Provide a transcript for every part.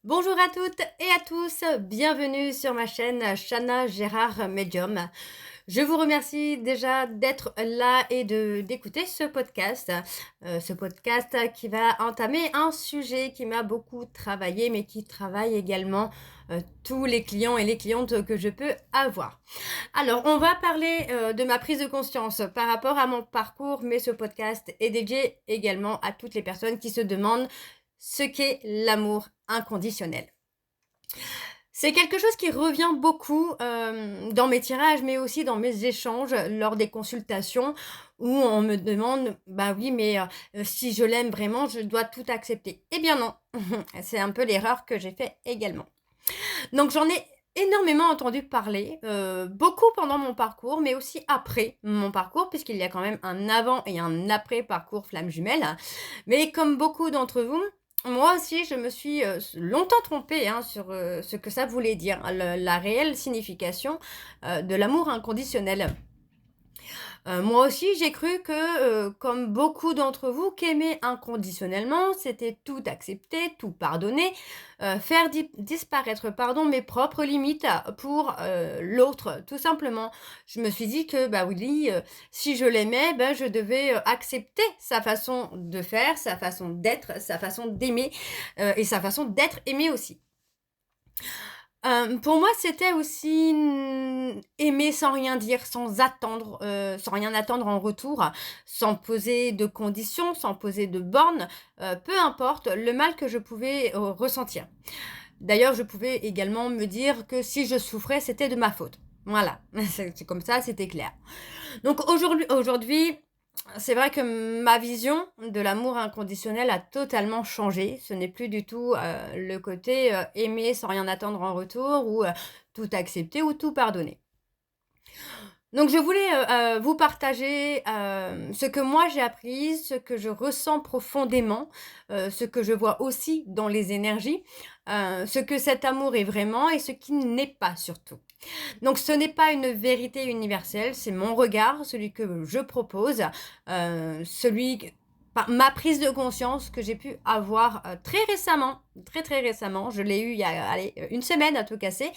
Bonjour à toutes et à tous, bienvenue sur ma chaîne Chana Gérard Medium. Je vous remercie déjà d'être là et d'écouter ce podcast qui va entamer un sujet qui m'a beaucoup travaillé, mais qui travaille également tous les clients et les clientes que je peux avoir. Alors, on va parler de ma prise de conscience par rapport à mon parcours, mais ce podcast est dédié également à toutes les personnes qui se demandent ce qu'est l'amour inconditionnel. C'est quelque chose qui revient beaucoup dans mes tirages, mais aussi dans mes échanges lors des consultations où on me demande, bah oui, mais si je l'aime vraiment, je dois tout accepter. Eh bien non, c'est un peu l'erreur que j'ai fait également. Donc j'en ai énormément entendu parler, beaucoup pendant mon parcours, mais aussi après mon parcours, puisqu'il y a quand même un avant et un après parcours flamme jumelle. Mais comme beaucoup d'entre vous, moi aussi, je me suis longtemps trompée sur ce que ça voulait dire, la réelle signification de l'amour inconditionnel. Moi aussi, j'ai cru que, comme beaucoup d'entre vous, qu'aimer inconditionnellement, c'était tout accepter, tout pardonner, faire disparaître, mes propres limites pour, l'autre, tout simplement. Je me suis dit que, bah oui, si je l'aimais, ben, je devais, accepter sa façon de faire, sa façon d'être, sa façon d'aimer, et sa façon d'être aimé aussi. Pour moi, c'était aussi, aimer sans rien dire, sans attendre, sans rien attendre en retour, sans poser de conditions, sans poser de bornes, peu importe le mal que je pouvais, ressentir. D'ailleurs, je pouvais également me dire que si je souffrais, c'était de ma faute. Voilà, c'est comme ça, c'était clair. Donc aujourd'hui, c'est vrai que ma vision de l'amour inconditionnel a totalement changé. Ce n'est plus du tout, le côté, aimer sans rien attendre en retour ou, tout accepter ou tout pardonner. Donc je voulais, vous partager, ce que moi j'ai appris, ce que je ressens profondément, ce que je vois aussi dans les énergies, ce que cet amour est vraiment et ce qui n'est pas surtout. Donc ce n'est pas une vérité universelle, c'est mon regard, celui que je propose, celui que ma prise de conscience que j'ai pu avoir, très récemment, très, très récemment. Je l'ai eu il y a, allez, 1 semaine à tout casser,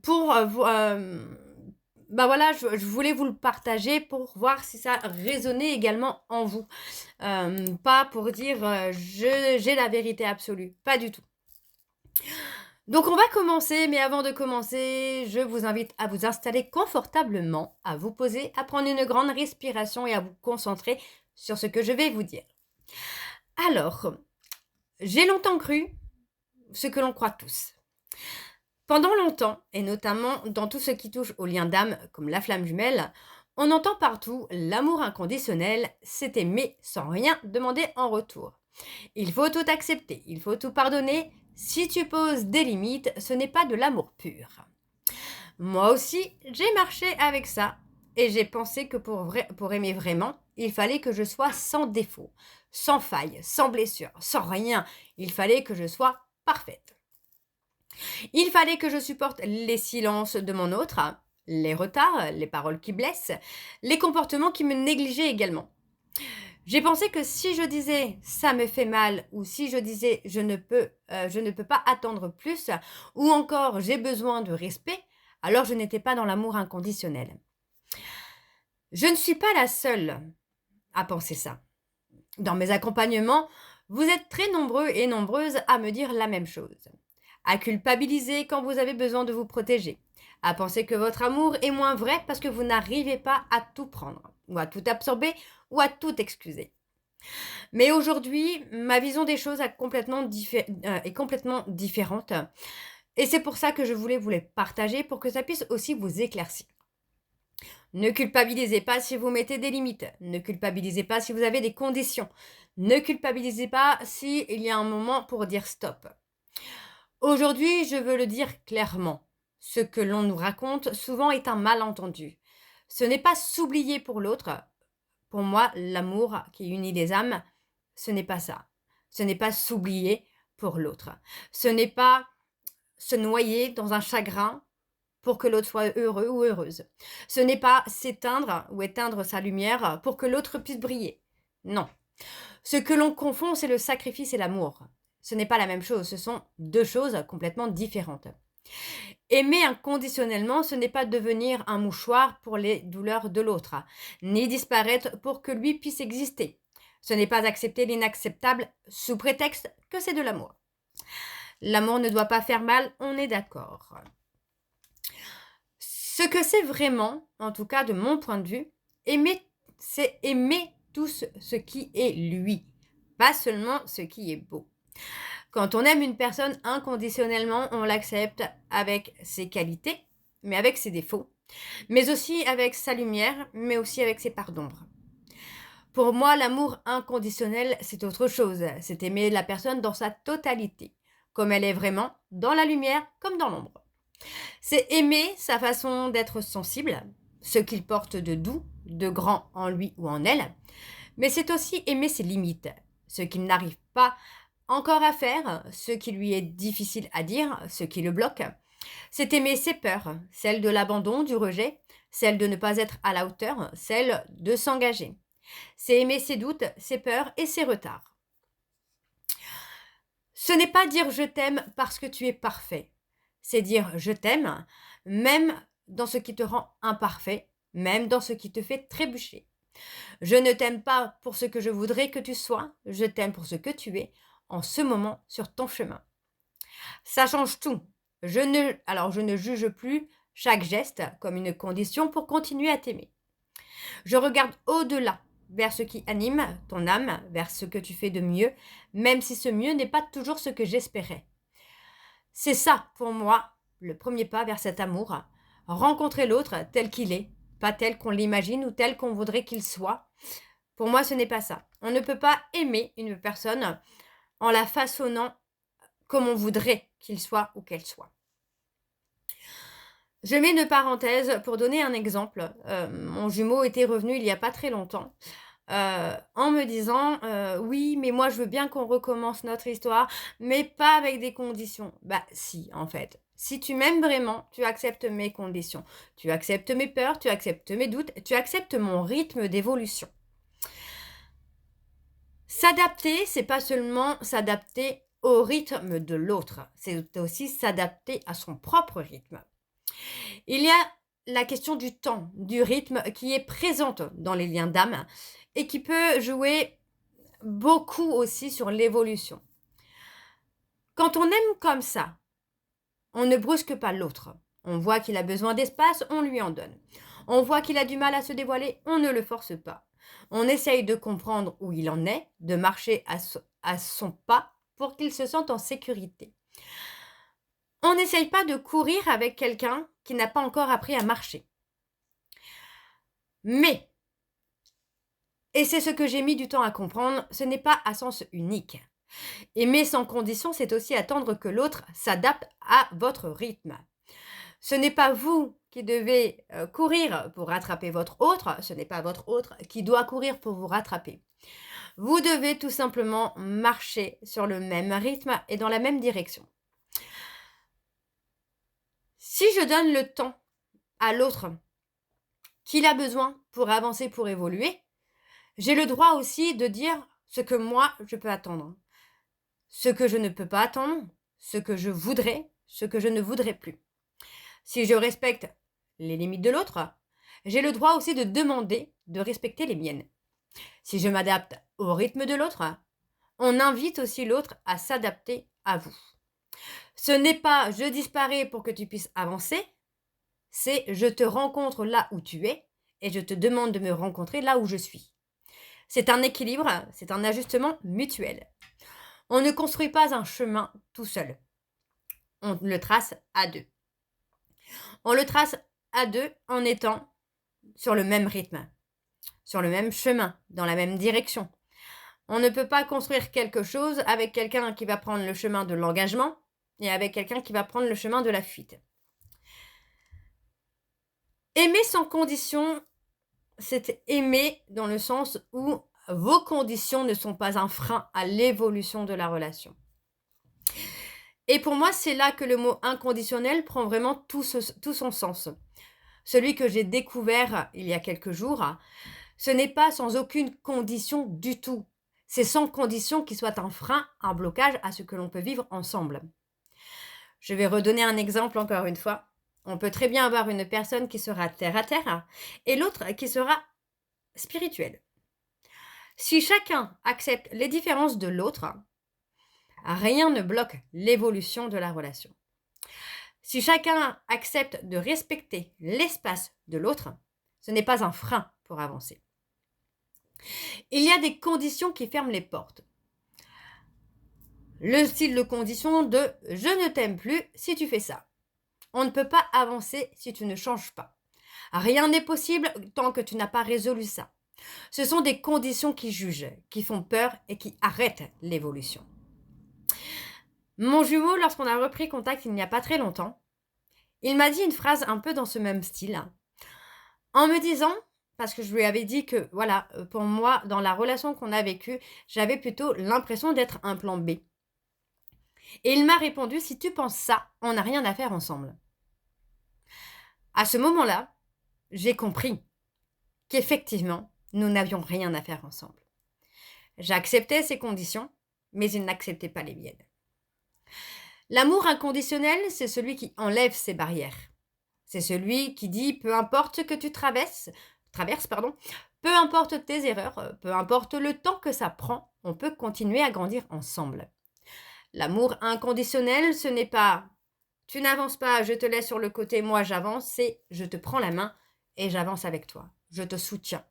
pour, vous, bah, voilà, je voulais vous le partager pour voir si ça résonnait également en vous. Pas pour dire, je j'ai la vérité absolue, pas du tout. Donc on va commencer, mais avant de commencer, je vous invite à vous installer confortablement, à vous poser, à prendre une grande respiration et à vous concentrer sur ce que je vais vous dire. Alors, j'ai longtemps cru ce que l'on croit tous. Pendant longtemps, et notamment dans tout ce qui touche aux liens d'âme comme la flamme jumelle, on entend partout l'amour inconditionnel, c'est aimer sans rien demander en retour. Il faut tout accepter, il faut tout pardonner. Si tu poses des limites, ce n'est pas de l'amour pur. Moi aussi, j'ai marché avec ça et j'ai pensé que pour aimer vraiment, il fallait que je sois sans défaut, sans faille, sans blessure, sans rien. Il fallait que je sois parfaite. Il fallait que je supporte les silences de mon autre, les retards, les paroles qui blessent, les comportements qui me négligeaient également. J'ai pensé que si je disais ça me fait mal ou si je disais je ne peux pas attendre plus ou encore j'ai besoin de respect, alors je n'étais pas dans l'amour inconditionnel. Je ne suis pas la seule à penser ça. Dans mes accompagnements, vous êtes très nombreux et nombreuses à me dire la même chose. À culpabiliser quand vous avez besoin de vous protéger. À penser que votre amour est moins vrai parce que vous n'arrivez pas à tout prendre, ou à tout absorber, ou à tout excuser. Mais aujourd'hui, ma vision des choses est complètement différente. Et c'est pour ça que je voulais vous les partager pour que ça puisse aussi vous éclaircir. Ne culpabilisez pas si vous mettez des limites. Ne culpabilisez pas si vous avez des conditions. Ne culpabilisez pas s'il y a un moment pour dire stop. Aujourd'hui, je veux le dire clairement. Ce que l'on nous raconte souvent est un malentendu. Ce n'est pas s'oublier pour l'autre. Pour moi, l'amour qui unit les âmes, ce n'est pas ça. Ce n'est pas s'oublier pour l'autre. Ce n'est pas se noyer dans un chagrin pour que l'autre soit heureux ou heureuse. Ce n'est pas s'éteindre ou éteindre sa lumière pour que l'autre puisse briller. Non. Ce que l'on confond, c'est le sacrifice et l'amour. ce n'est pas la même chose, ce sont deux choses complètement différentes. Aimer inconditionnellement, ce n'est pas devenir un mouchoir pour les douleurs de l'autre, ni disparaître pour que lui puisse exister. Ce n'est pas accepter l'inacceptable sous prétexte que c'est de l'amour. L'amour ne doit pas faire mal, on est d'accord. Ce que c'est vraiment, en tout cas de mon point de vue, aimer, c'est aimer tout ce qui est lui, pas seulement ce qui est beau. Quand on aime une personne inconditionnellement, on l'accepte avec ses qualités, mais avec ses défauts, mais aussi avec sa lumière, mais aussi avec ses parts d'ombre. Pour moi, l'amour inconditionnel, c'est autre chose. C'est aimer la personne dans sa totalité, comme elle est vraiment, dans la lumière comme dans l'ombre. C'est aimer sa façon d'être sensible, ce qu'il porte de doux, de grand en lui ou en elle, mais c'est aussi aimer ses limites, ce qu'il n'arrive pas encore à faire, ce qui lui est difficile à dire, ce qui le bloque. C'est aimer ses peurs, celles de l'abandon, du rejet, celles de ne pas être à la hauteur, celles de s'engager. C'est aimer ses doutes, ses peurs et ses retards. Ce n'est pas dire je t'aime parce que tu es parfait. C'est dire je t'aime, même dans ce qui te rend imparfait, même dans ce qui te fait trébucher. Je ne t'aime pas pour ce que je voudrais que tu sois, je t'aime pour ce que tu es, en ce moment sur ton chemin. Ça change tout. Alors je ne juge plus chaque geste comme une condition pour continuer à t'aimer. Je regarde au-delà, vers ce qui anime ton âme, vers ce que tu fais de mieux, même si ce mieux n'est pas toujours ce que j'espérais. C'est ça, pour moi, le premier pas vers cet amour. Rencontrer l'autre tel qu'il est, pas tel qu'on l'imagine ou tel qu'on voudrait qu'il soit. Pour moi, ce n'est pas ça. On ne peut pas aimer une personne en la façonnant comme on voudrait qu'il soit ou qu'elle soit. Je mets une parenthèse pour donner un exemple. Mon jumeau était revenu il n'y a pas très longtemps en me disant oui, mais moi je veux bien qu'on recommence notre histoire, mais pas avec des conditions. Bah si, en fait. Si tu m'aimes vraiment, tu acceptes mes conditions. Tu acceptes mes peurs, tu acceptes mes doutes, tu acceptes mon rythme d'évolution. S'adapter, c'est pas seulement s'adapter au rythme de l'autre, c'est aussi s'adapter à son propre rythme. Il y a la question du temps, du rythme qui est présente dans les liens d'âme et qui peut jouer beaucoup aussi sur l'évolution. Quand on aime comme ça, on ne brusque pas l'autre. On voit qu'il a besoin d'espace, on lui en donne. On voit qu'il a du mal à se dévoiler, on ne le force pas. On essaye de comprendre où il en est, de marcher à son pas pour qu'il se sente en sécurité. On n'essaye pas de courir avec quelqu'un qui n'a pas encore appris à marcher. Mais, et c'est ce que j'ai mis du temps à comprendre, ce n'est pas à sens unique. Aimer sans condition, c'est aussi attendre que l'autre s'adapte à votre rythme. Ce n'est pas vous qui devez courir pour rattraper votre autre, ce n'est pas votre autre qui doit courir pour vous rattraper. Vous devez tout simplement marcher sur le même rythme et dans la même direction. Si je donne le temps à l'autre qu'il a besoin pour avancer, pour évoluer, j'ai le droit aussi de dire ce que moi je peux attendre, ce que je ne peux pas attendre, ce que je voudrais, ce que je ne voudrais plus. Si je respecte les limites de l'autre, j'ai le droit aussi de demander de respecter les miennes. Si je m'adapte au rythme de l'autre, on invite aussi l'autre à s'adapter à vous. Ce n'est pas je disparais pour que tu puisses avancer, c'est je te rencontre là où tu es et je te demande de me rencontrer là où je suis. C'est un équilibre, c'est un ajustement mutuel. On ne construit pas un chemin tout seul. On le trace à deux. On le trace à deux en étant sur le même rythme, sur le même chemin, dans la même direction. On ne peut pas construire quelque chose avec quelqu'un qui va prendre le chemin de l'engagement et avec quelqu'un qui va prendre le chemin de la fuite. Aimer sans condition, c'est aimer dans le sens où vos conditions ne sont pas un frein à l'évolution de la relation. Et pour moi, c'est là que le mot inconditionnel prend vraiment tout son sens. Celui que j'ai découvert il y a quelques jours, ce n'est pas sans aucune condition du tout. C'est sans condition qu'il soit un frein, un blocage à ce que l'on peut vivre ensemble. Je vais redonner un exemple encore une fois. On peut très bien avoir une personne qui sera terre à terre et l'autre qui sera spirituelle. Si chacun accepte les différences de l'autre, rien ne bloque l'évolution de la relation. Si chacun accepte de respecter l'espace de l'autre, ce n'est pas un frein pour avancer. Il y a des conditions qui ferment les portes. Le style de condition de « je ne t'aime plus si tu fais ça ». On ne peut pas avancer si tu ne changes pas. Rien n'est possible tant que tu n'as pas résolu ça. Ce sont des conditions qui jugent, qui font peur et qui arrêtent l'évolution. Mon jumeau, lorsqu'on a repris contact il n'y a pas très longtemps, il m'a dit une phrase un peu dans ce même style, en me disant, parce que je lui avais dit que, voilà, pour moi, dans la relation qu'on a vécue, j'avais plutôt l'impression d'être un plan B. Et il m'a répondu, si tu penses ça, on n'a rien à faire ensemble. À ce moment-là, j'ai compris qu'effectivement, nous n'avions rien à faire ensemble. J'acceptais ses conditions, mais il n'acceptait pas les miennes. L'amour inconditionnel, c'est celui qui enlève ses barrières. C'est celui qui dit, peu importe ce que tu traverses, peu importe tes erreurs, peu importe le temps que ça prend, on peut continuer à grandir ensemble. L'amour inconditionnel, ce n'est pas « tu n'avances pas, je te laisse sur le côté, moi j'avance », c'est « je te prends la main et j'avance avec toi, je te soutiens ».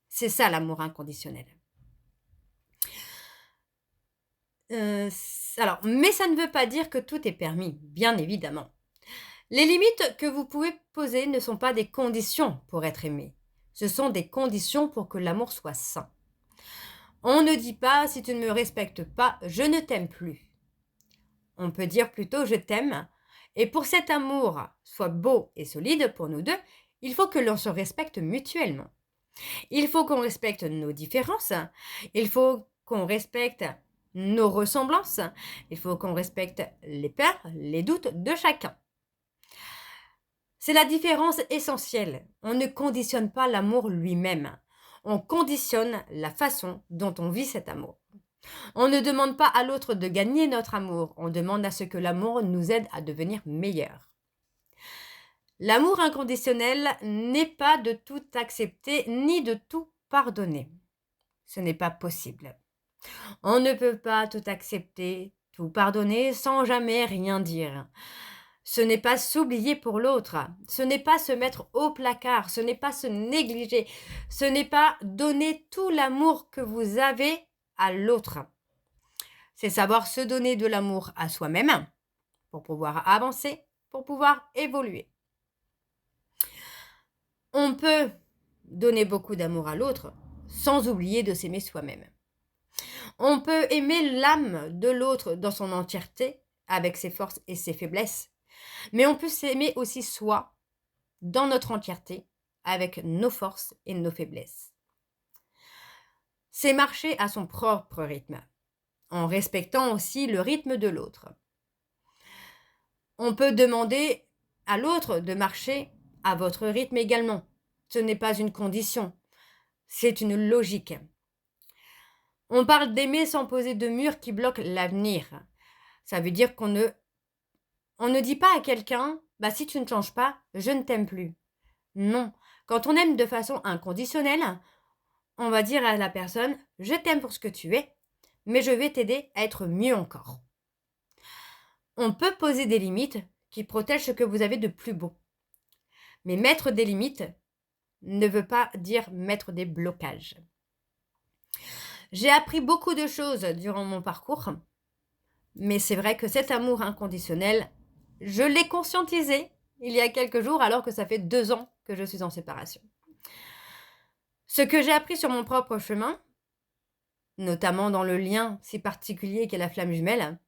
C'est ça l'amour inconditionnel. Mais ça ne veut pas dire que tout est permis, bien évidemment. Les limites que vous pouvez poser ne sont pas des conditions pour être aimé. Ce sont des conditions pour que l'amour soit sain. On ne dit pas « si tu ne me respectes pas, je ne t'aime plus ». On peut dire plutôt « je t'aime ». Et pour cet amour soit beau et solide pour nous deux, il faut que l'on se respecte mutuellement. Il faut qu'on respecte nos différences. Il faut qu'on respecte nos ressemblances. Il faut qu'on respecte les peurs, les doutes de chacun. C'est la différence essentielle. On ne conditionne pas l'amour lui-même. On conditionne la façon dont on vit cet amour. On ne demande pas à l'autre de gagner notre amour. On demande à ce que l'amour nous aide à devenir meilleur. L'amour inconditionnel n'est pas de tout accepter ni de tout pardonner. Ce n'est pas possible. On ne peut pas tout accepter, tout pardonner sans jamais rien dire. Ce n'est pas s'oublier pour l'autre, ce n'est pas se mettre au placard, ce n'est pas se négliger, ce n'est pas donner tout l'amour que vous avez à l'autre. C'est savoir se donner de l'amour à soi-même pour pouvoir avancer, pour pouvoir évoluer. On peut donner beaucoup d'amour à l'autre sans oublier de s'aimer soi-même. On peut aimer l'âme de l'autre dans son entièreté, avec ses forces et ses faiblesses. Mais on peut s'aimer aussi soi, dans notre entièreté, avec nos forces et nos faiblesses. C'est marcher à son propre rythme, en respectant aussi le rythme de l'autre. On peut demander à l'autre de marcher à votre rythme également. Ce n'est pas une condition, c'est une logique. On parle d'aimer sans poser de mur qui bloque l'avenir. Ça veut dire qu'on ne dit pas à quelqu'un « si tu ne changes pas, je ne t'aime plus ». Non, quand on aime de façon inconditionnelle, on va dire à la personne « je t'aime pour ce que tu es, mais je vais t'aider à être mieux encore ». On peut poser des limites qui protègent ce que vous avez de plus beau. Mais mettre des limites ne veut pas dire mettre des blocages. J'ai appris beaucoup de choses durant mon parcours, mais c'est vrai que cet amour inconditionnel, je l'ai conscientisé il y a quelques jours alors que ça fait 2 ans que je suis en séparation. Ce que j'ai appris sur mon propre chemin, notamment dans le lien si particulier qu'est la flamme jumelle,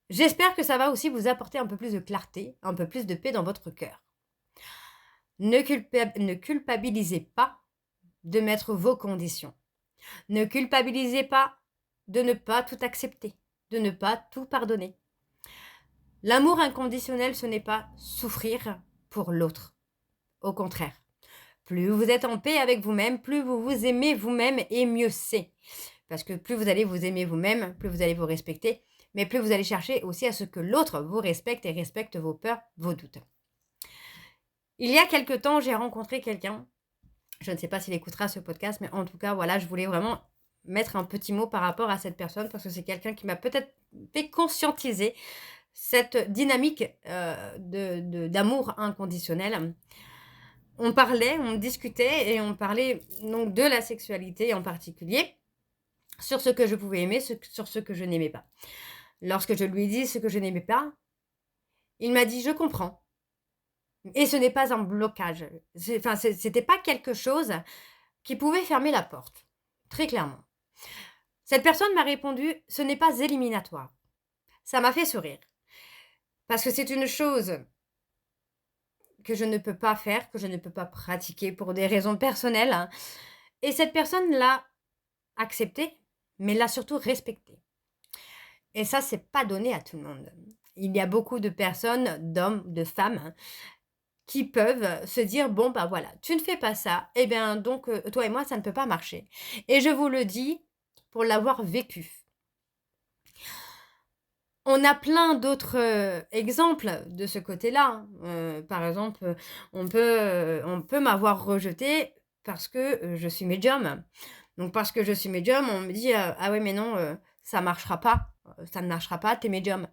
j'espère que ça va aussi vous apporter un peu plus de clarté, un peu plus de paix dans votre cœur. Ne culpabilisez pas de mettre vos conditions. Ne culpabilisez pas de ne pas tout accepter, de ne pas tout pardonner. L'amour inconditionnel, ce n'est pas souffrir pour l'autre. Au contraire, Plus vous êtes en paix avec vous-même, plus vous vous aimez vous-même et mieux c'est. Parce que plus vous allez vous aimer vous-même, plus vous allez vous respecter, mais plus vous allez chercher aussi à ce que l'autre vous respecte et respecte vos peurs, vos doutes. Il y a quelque temps, j'ai rencontré quelqu'un, je ne sais pas s'il écoutera ce podcast, mais en tout cas, voilà, je voulais vraiment mettre un petit mot par rapport à cette personne parce que c'est quelqu'un qui m'a peut-être fait conscientiser cette dynamique d'amour inconditionnel. On discutait et on parlait donc de la sexualité en particulier, sur ce que je pouvais aimer, sur ce que je n'aimais pas. Lorsque je lui ai dit ce que je n'aimais pas, il m'a dit: «Je comprends». Et ce n'est pas un blocage. C'était pas quelque chose qui pouvait fermer la porte, très clairement. Cette personne m'a répondu: «Ce n'est pas éliminatoire». Ça m'a fait sourire. Parce que c'est une chose que je ne peux pas faire, que je ne peux pas pratiquer pour des raisons personnelles, hein. Et cette personne l'a accepté, mais l'a surtout respecté. Et ça, c'est pas donné à tout le monde. Il y a beaucoup de personnes, d'hommes, de femmes, qui peuvent se dire: «Bon, bah, voilà, tu ne fais pas ça, et bien donc toi et moi, ça ne peut pas marcher». Et je vous le dis pour l'avoir vécu. On a plein d'autres, exemples de ce côté-là, hein. Par exemple, on peut m'avoir rejetée parce que, je suis médium. Donc parce que je suis médium, on me dit: «Ah ouais, mais non, ça marchera pas, ça ne marchera pas, tu es médium».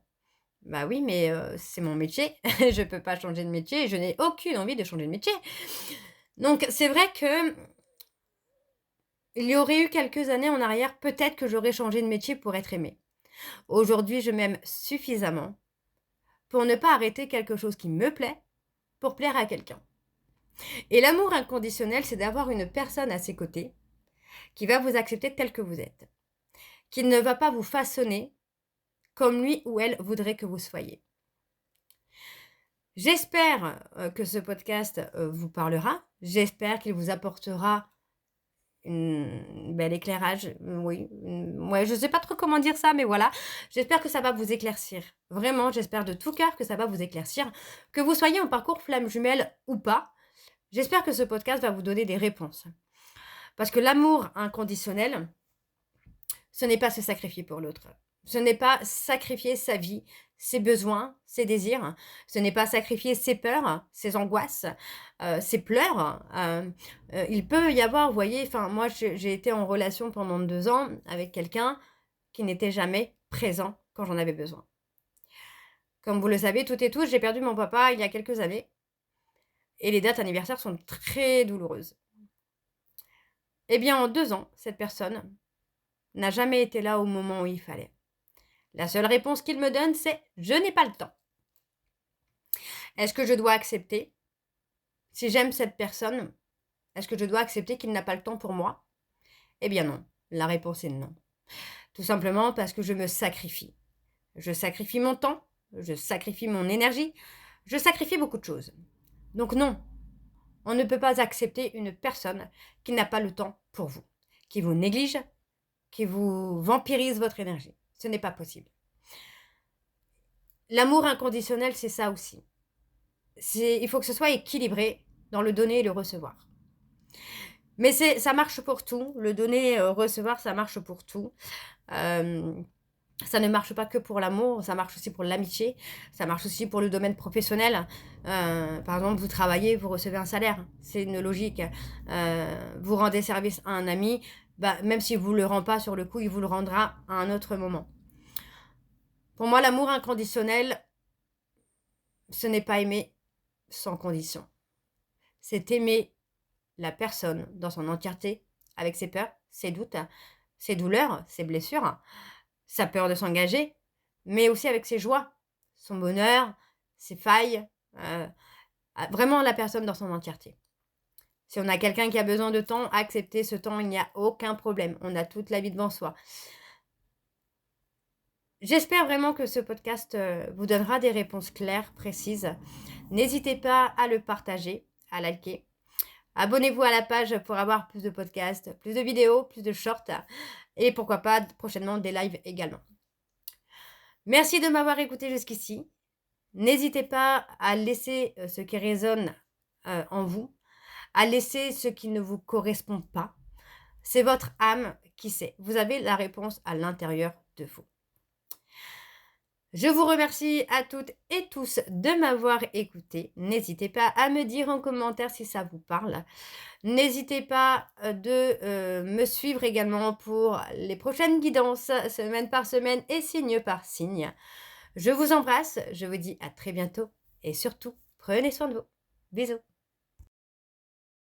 Bah oui, mais c'est mon métier, je peux pas changer de métier et je n'ai aucune envie de changer de métier. Donc c'est vrai que il y aurait eu quelques années en arrière, peut-être que j'aurais changé de métier pour être aimée. Aujourd'hui, je m'aime suffisamment pour ne pas arrêter quelque chose qui me plaît, pour plaire à quelqu'un. Et l'amour inconditionnel, c'est d'avoir une personne à ses côtés qui va vous accepter tel que vous êtes, qui ne va pas vous façonner comme lui ou elle voudrait que vous soyez. J'espère, que ce podcast, vous parlera. J'espère qu'il vous apportera un bel éclairage, oui, ouais, je sais pas trop comment dire ça, mais voilà. J'espère que ça va vous éclaircir. Vraiment, j'espère de tout cœur que ça va vous éclaircir. Que vous soyez en parcours flamme jumelle ou pas, j'espère que ce podcast va vous donner des réponses. Parce que l'amour inconditionnel, ce n'est pas se sacrifier pour l'autre. Ce n'est pas sacrifier sa vie, ses besoins, ses désirs. Ce n'est pas sacrifier ses peurs, ses angoisses, ses pleurs. Il peut y avoir, vous voyez, enfin moi j'ai été en relation pendant 2 ans avec quelqu'un qui n'était jamais présent quand j'en avais besoin. Comme vous le savez toutes et tous, j'ai perdu mon papa il y a quelques années et les dates anniversaires sont très douloureuses. Eh bien en 2 ans, cette personne n'a jamais été là au moment où il fallait. La seule réponse qu'il me donne, c'est: «Je n'ai pas le temps». Est-ce que je dois accepter? Si j'aime cette personne, est-ce que je dois accepter qu'il n'a pas le temps pour moi? Eh bien non, la réponse est non. Tout simplement parce que je me sacrifie. Je sacrifie mon temps, je sacrifie mon énergie, je sacrifie beaucoup de choses. Donc non, on ne peut pas accepter une personne qui n'a pas le temps pour vous, qui vous néglige, qui vous vampirise votre énergie. Ce n'est pas possible. L'amour inconditionnel, c'est ça aussi. Il faut que ce soit équilibré dans le donner et le recevoir. Mais ça marche pour tout. Le donner, recevoir, ça marche pour tout. Ça ne marche pas que pour l'amour, ça marche aussi pour l'amitié, ça marche aussi pour le domaine professionnel. Par exemple, vous travaillez, vous recevez un salaire, c'est une logique. Vous rendez service à un ami, bah, même s'il ne vous le rend pas sur le coup, il vous le rendra à un autre moment. Pour moi, l'amour inconditionnel, ce n'est pas aimer sans condition. C'est aimer la personne dans son entièreté, avec ses peurs, ses doutes, ses douleurs, ses blessures, sa peur de s'engager, mais aussi avec ses joies, son bonheur, ses failles, vraiment la personne dans son entièreté. Si on a quelqu'un qui a besoin de temps, accepter ce temps, il n'y a aucun problème. On a toute la vie devant soi. J'espère vraiment que ce podcast vous donnera des réponses claires, précises. N'hésitez pas à le partager, à liker. Abonnez-vous à la page pour avoir plus de podcasts, plus de vidéos, plus de shorts et pourquoi pas prochainement des lives également. Merci de m'avoir écouté jusqu'ici. N'hésitez pas à laisser ce qui résonne en vous, à laisser ce qui ne vous correspond pas. C'est votre âme qui sait. Vous avez la réponse à l'intérieur de vous. Je vous remercie à toutes et tous de m'avoir écouté. N'hésitez pas à me dire en commentaire si ça vous parle. N'hésitez pas de me suivre également pour les prochaines guidances, semaine par semaine et signe par signe. Je vous embrasse, je vous dis à très bientôt et surtout, prenez soin de vous. Bisous.